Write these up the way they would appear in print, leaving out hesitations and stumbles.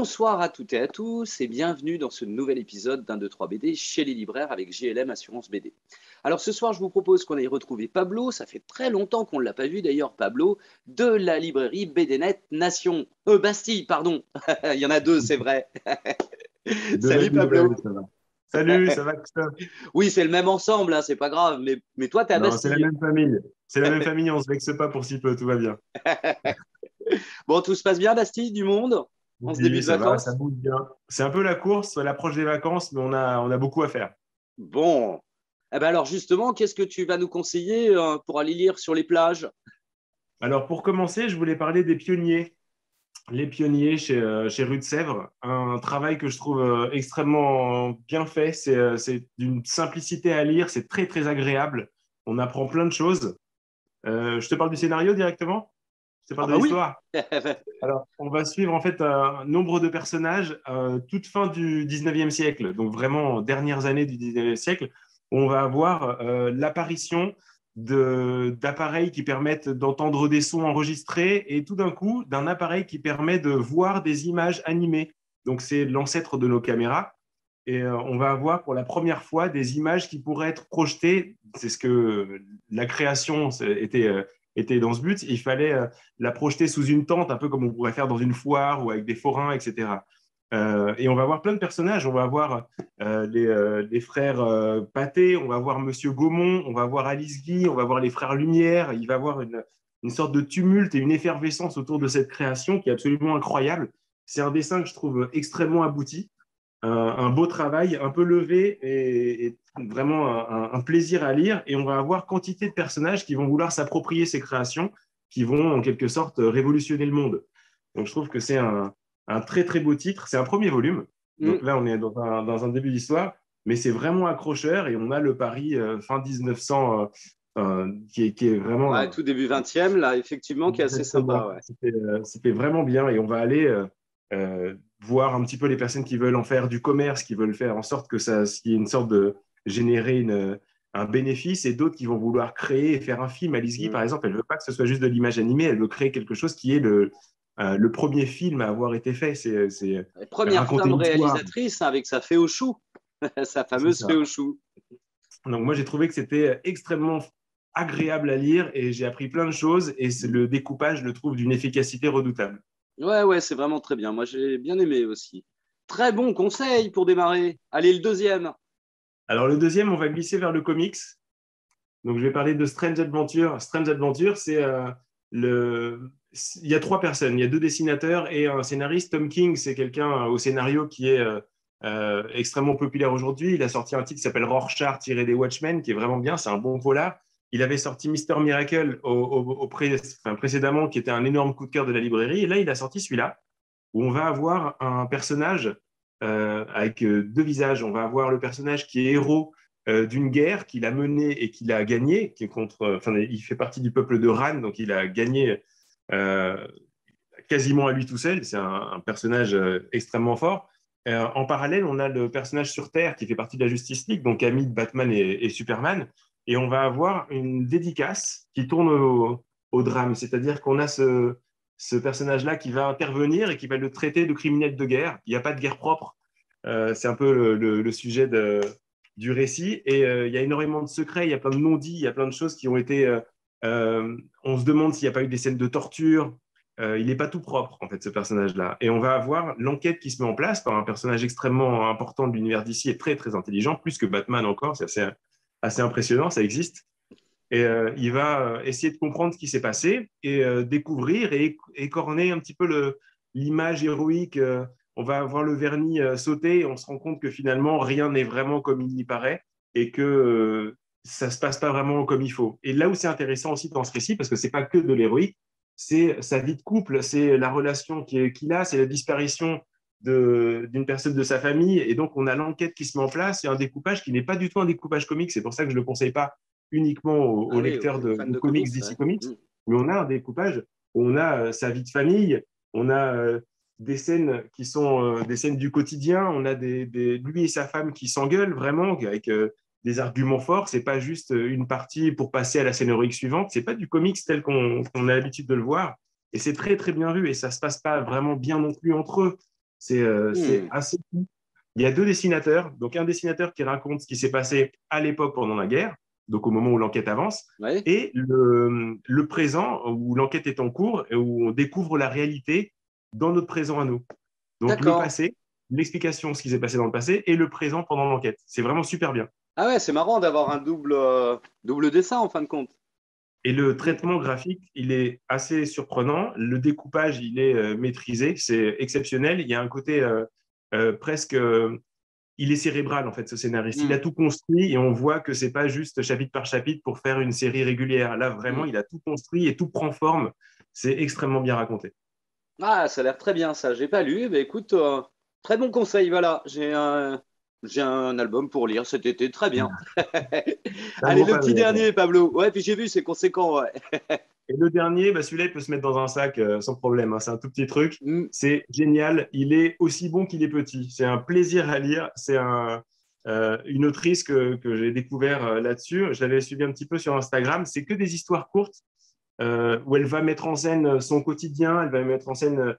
Bonsoir à toutes et à tous et bienvenue dans ce nouvel épisode d'un 2 3 BD chez les libraires avec JLM Assurance BD. Alors ce soir, je vous propose qu'on aille retrouver Pablo. Ça fait très longtemps qu'on ne l'a pas vu d'ailleurs, Pablo, de la librairie BDnet Nation. Bastille, pardon. Il y en a deux, c'est vrai. Deux Salut belles librairies, Pablo. ça va. Salut, ça va, Christophe? Oui, c'est le même ensemble, hein, c'est pas grave, mais toi, t'es à Non, c'est la Bastille. même famille. C'est la même famille, on se vexe pas pour si peu, tout va bien. Bon, tout se passe bien, Bastille, du monde, en ce début Oui, de ça va, ça vacances? bouge bien. C'est un peu la course, l'approche des vacances, mais on a beaucoup à faire. Bon. Eh ben alors justement, qu'est-ce que tu vas nous conseiller pour aller lire sur les plages? Alors, pour commencer, je voulais parler des pionniers. Les pionniers chez Rue de Sèvres, un travail que je trouve extrêmement bien fait. C'est d'une simplicité à lire, c'est très, très agréable. On apprend plein de choses. Je te parle du scénario directement? Je te Ah parle de bah oui. l'histoire? Alors, on va suivre en fait un nombre de personnages toute fin du 19e siècle, donc vraiment dernières années du 19e siècle, où on va avoir l'apparition d'appareils qui permettent d'entendre des sons enregistrés et tout d'un coup d'un appareil qui permet de voir des images animées. Donc, c'est l'ancêtre de nos caméras. Et on va avoir pour la première fois des images qui pourraient être projetées. C'est ce que la création était dans ce but. Il fallait la projeter sous une tente, un peu comme on pourrait faire dans une foire ou avec des forains, etc. Et on va voir plein de personnages. On va voir les frères Pathé, on va voir Monsieur Gaumont, on va voir Alice Guy, on va voir les frères Lumière. Il va y avoir une sorte de tumulte et une effervescence autour de cette création qui est absolument incroyable. C'est un dessin que je trouve extrêmement abouti, un beau travail, un peu levé et vraiment un plaisir à lire. Et on va avoir quantité de personnages qui vont vouloir s'approprier ces créations, qui vont en quelque sorte révolutionner le monde. Donc je trouve que c'est un très très beau titre. C'est un premier volume. Donc Hmm. là, on est dans un début d'histoire, mais c'est vraiment accrocheur et on a le Paris fin 1900 qui est vraiment Ouais, tout début 20e, là, effectivement, qui est assez sympa, exactement. ouais. C'était vraiment bien et on va aller voir un petit peu les personnes qui veulent en faire du commerce, qui veulent faire en sorte que ça, qu'il y ait une sorte de générer un bénéfice et d'autres qui vont vouloir créer et faire un film. Alice Guy, Hmm. par exemple, elle ne veut pas que ce soit juste de l'image animée, elle veut créer quelque chose qui est le premier film à avoir été fait. C'est Première raconter femme une histoire. réalisatrice hein, avec sa fée au chou, sa C'est fameuse fée ça. au chou. Donc moi, j'ai trouvé que c'était extrêmement agréable à lire et j'ai appris plein de choses et le découpage, je le trouve d'une efficacité redoutable. Ouais, ouais, c'est vraiment très bien. Moi, j'ai bien aimé aussi. Très bon conseil pour démarrer. Allez, le deuxième. Alors le deuxième, on va glisser vers le comics. Donc, je vais parler de Strange Adventure. Strange Adventure, le... il y a trois personnes. Il y a deux dessinateurs et un scénariste. Tom King, c'est quelqu'un au scénario qui est extrêmement populaire aujourd'hui. Il a sorti un titre qui s'appelle Rorschach tiré des Watchmen, qui est vraiment bien. C'est un bon polar. Il avait sorti Mister Miracle précédemment, qui était un énorme coup de cœur de la librairie. Et là, il a sorti celui-là, où on va avoir un personnage avec deux visages. On va avoir le personnage qui est héros d'une guerre qu'il a menée et qu'il a gagnée, qui est il fait partie du peuple de Ran, donc il a gagné euh, quasiment à lui tout seul. C'est un personnage extrêmement fort. En parallèle, on a le personnage sur Terre qui fait partie de la Justice League, donc ami de Batman et Superman. Et on va avoir une dédicace qui tourne au drame, c'est-à-dire qu'on a ce personnage-là qui va intervenir et qui va le traiter de criminel de guerre. Il n'y a pas de guerre propre. C'est un peu le sujet du récit. Et il y a énormément de secrets, il y a plein de non-dits, il y a plein de choses qui ont été... on se demande s'il n'y a pas eu des scènes de torture. Il n'est pas tout propre, en fait, ce personnage-là. Et on va avoir l'enquête qui se met en place par un personnage extrêmement important de l'univers d'ici et très, très intelligent, plus que Batman encore. C'est assez impressionnant, ça existe. Et il va essayer de comprendre ce qui s'est passé et découvrir et écorner un petit peu l'image héroïque. On va voir le vernis sauter et on se rend compte que finalement, rien n'est vraiment comme il y paraît et que ça ne se passe pas vraiment comme il faut. Et là où c'est intéressant aussi dans ce récit, parce que ce n'est pas que de l'héroïque, c'est sa vie de couple, c'est la relation qu'il a, c'est la disparition d'une personne de sa famille. Et donc, on a l'enquête qui se met en place et un découpage qui n'est pas du tout un découpage comique. C'est pour ça que je ne le conseille pas uniquement aux Ah oui, lecteurs aux fans de de comics, comics, DC ouais. Comics, Hmm. mais on a un découpage où on a sa vie de famille, on a des scènes qui sont des scènes du quotidien, on a lui et sa femme qui s'engueulent vraiment avec des arguments forts. C'est pas juste une partie pour passer à la scène héroïque suivante. C'est pas du comics tel qu'on a l'habitude de le voir. Et c'est très très bien vu et ça se passe pas vraiment bien non plus entre eux. C'est assez fou. Il y a deux dessinateurs. Donc, un dessinateur qui raconte ce qui s'est passé à l'époque pendant la guerre, donc au moment où l'enquête avance, Ouais. et le présent, où l'enquête est en cours et où on découvre la réalité dans notre présent à nous. Donc, le D'accord. passé, l'explication de ce qui s'est passé dans le passé et le présent pendant l'enquête. C'est vraiment super bien. Ah ouais, c'est marrant d'avoir un double dessin en fin de compte. Et le traitement graphique, il est assez surprenant. Le découpage, il est maîtrisé. C'est exceptionnel. Il y a un côté presque il est cérébral, en fait, ce scénariste. Il Hmm, a tout construit et on voit que c'est pas juste chapitre par chapitre pour faire une série régulière. Là, vraiment, hmm. il a tout construit et tout prend forme. C'est extrêmement bien raconté. Ah, ça a l'air très bien ça. J'ai pas lu. Mais écoute, très bon conseil. Voilà, j'ai un album pour lire cet été. Très bien. Ça ne Allez, vaut le pas petit mieux, alors. dernier, Pablo. Ouais, puis j'ai vu, c'est conséquent. Ouais. Et le dernier, bah, celui-là, il peut se mettre dans un sac sans problème, hein. C'est un tout petit truc. Hmm, C'est génial. Il est aussi bon qu'il est petit. C'est un plaisir à lire. C'est une autrice que j'ai découvert là-dessus. Je l'avais suivi un petit peu sur Instagram. C'est que des histoires courtes où elle va mettre en scène son quotidien, elle va mettre en scène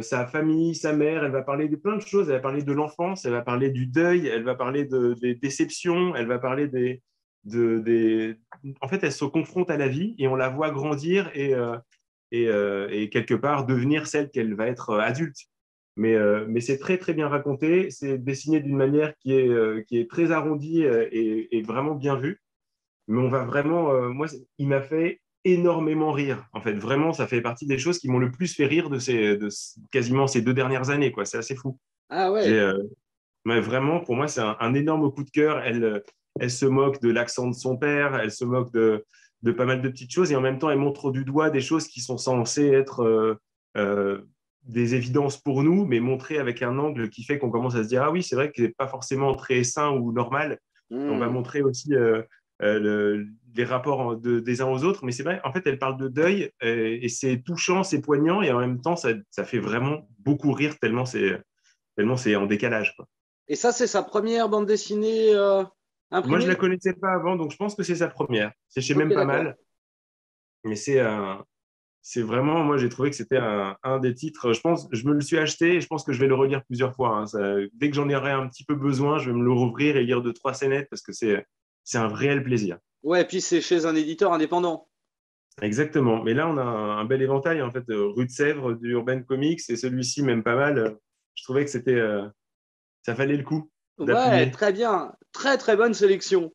sa famille, sa mère, elle va parler de plein de choses, elle va parler de l'enfance, elle va parler du deuil, elle va parler des déceptions, elle va parler des... En fait, elle se confronte à la vie et on la voit grandir et quelque part devenir celle qu'elle va être adulte. Mais c'est très, très bien raconté, c'est dessiné d'une manière qui est très arrondie et vraiment bien vue. Mais on va vraiment, moi, il m'a fait énormément rire. En fait, vraiment, ça fait partie des choses qui m'ont le plus fait rire quasiment ces 2 dernières années, quoi. C'est assez fou. Ah J'ai, ouais. mais vraiment, pour moi, c'est un énorme coup de cœur. Elle se moque de l'accent de son père, elle se moque de pas mal de petites choses, et en même temps, elle montre du doigt des choses qui sont censées être euh, des évidences pour nous, mais montrées avec un angle qui fait qu'on commence à se dire, ah oui, c'est vrai que c'est pas forcément très sain ou normal. On va Hmm. montrer aussi les rapports des uns aux autres, mais c'est vrai, en fait, elle parle de deuil, et c'est touchant, c'est poignant, et en même temps, ça fait vraiment beaucoup rire tellement c'est en décalage, quoi. Et ça, c'est sa première bande dessinée Moi, je la imprimée? connaissais pas avant, donc je pense que c'est sa première. C'est chez Ok, même pas d'accord. mal, mais c'est vraiment, moi, j'ai trouvé que c'était un des titres. Je pense, je me le suis acheté et je pense que je vais le relire plusieurs fois, hein. Dès que j'en aurai un petit peu besoin, je vais me le rouvrir et lire 2, 3 scénettes parce que c'est un réel plaisir. Ouais, et puis c'est chez un éditeur indépendant. Exactement. Mais là, on a un bel éventail, en fait, Rue de Sèvres, du Urban Comics, et celui-ci, même pas mal. Je trouvais que ça valait le coup Ouais, d'appuyer. très bien. Très, très bonne sélection.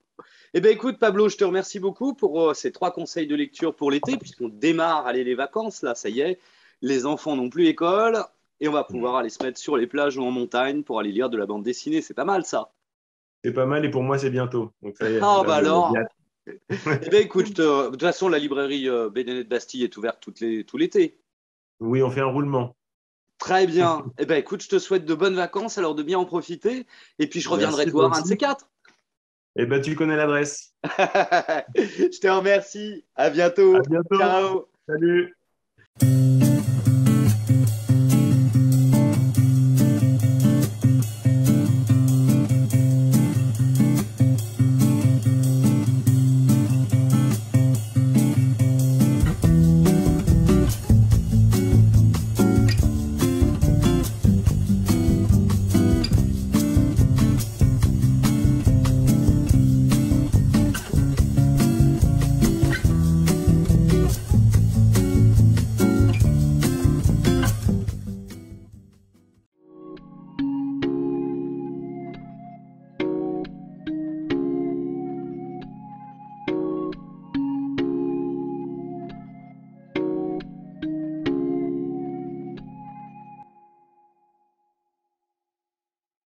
Eh bien, écoute, Pablo, je te remercie beaucoup pour ces 3 conseils de lecture pour l'été, puisqu'on démarre, allez, les vacances, là, ça y est. Les enfants n'ont plus école, et on va pouvoir aller se mettre sur les plages ou en montagne pour aller lire de la bande dessinée. C'est pas mal, ça. C'est pas mal, et pour moi, c'est bientôt. Donc, ça y est, Ah, là, bah j'ai alors. hâte. Eh bien, écoute, de toute façon, la librairie BD de Bastille est ouverte tout l'été. Oui, on fait un roulement. Très bien. Eh bien, écoute, je te souhaite de bonnes vacances, alors de bien en profiter, et puis je reviendrai Merci, te toi voir un de aussi. ces quatre. Eh ben, tu connais l'adresse. Je te remercie. À À bientôt. bientôt. Ciao. Salut.